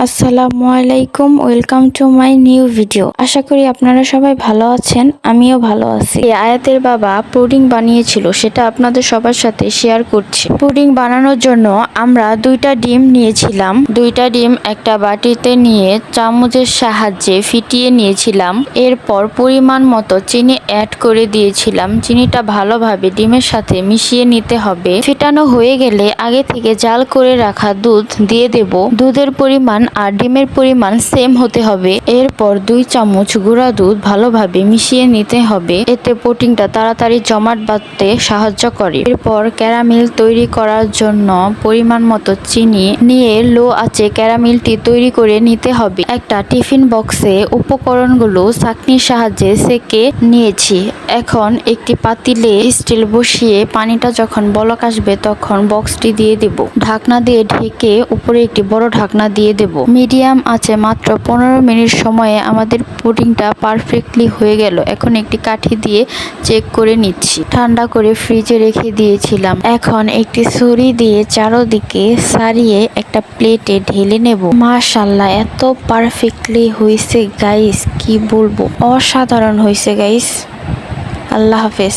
আসসালামু আলাইকুম, welcome to my new video. আশা করি আপনারা সবাই ভালো আছেন, আমিও ভালো আছি। আয়াতের বাবা পুডিং বানিয়েছিল, সেটা আপনাদের সবার সাথে শেয়ার করছি। পুডিং বানানোর জন্য আমরা 2টা ডিম নিয়েছিলাম। 2টা ডিম একটা বাটিতে নিয়ে চামচের সাহায্যে ফিটিয়ে নিয়েছিলাম। এরপর পরিমাণ মতো চিনি অ্যাড করে দিয়েছিলাম। চিনিটা ভালোভাবে ডিমের সাথে মিশিয়ে নিতে হবে। ফেটানো হয়ে গেলে আগে থেকে জাল করে রাখা দুধ দিয়ে দেব। দুধের পরিমাণ আর ডিমের পরিমাণ সেম হতে হবে। এরপর 2 চামচ গুঁড়া দুধ ভালোভাবে মিশিয়ে নিতে হবে। এতে পুডিংটা তাড়াতাড়ি জমাট বাঁধতে সাহায্য করে। এরপর ক্যারামেল তৈরি করার জন্য পরিমাণ মতো চিনি নিয়ে লো আঁচে ক্যারামেলটি তৈরি করে নিতে হবে। একটা টিফিন বক্সে উপকরণগুলো ছাঁকনির সাহায্যে সেকে নিয়েছি। এখন একটি পাতিলে স্টিল বসিয়ে পানিটা যখন বলক আসবে তখন বক্সটি দিয়ে দেব। ঢাকনা দিয়ে ঢেকে উপরে একটি বড় ঢাকনা দিয়ে দেব। মিডিয়াম আছে মাত্র 15 মিনিট সময়ে আমাদের পুডিংটা পারফেক্টলি হয়ে গেল। এখন একটি কাঠি দিয়ে চেক করে নিচ্ছি। ঠান্ডা করে ফ্রিজে রেখে দিয়েছিলাম। এখন একটি ছুরি দিয়ে চারদিকে সারিয়ে একটা প্লেটে ঢেলে নেব। মাশাআল্লাহ, এত পারফেক্টলি হয়েছে গাইস, কি বলবো, অসাধারণ হয়েছে গাইস। আল্লাহ হাফেজ।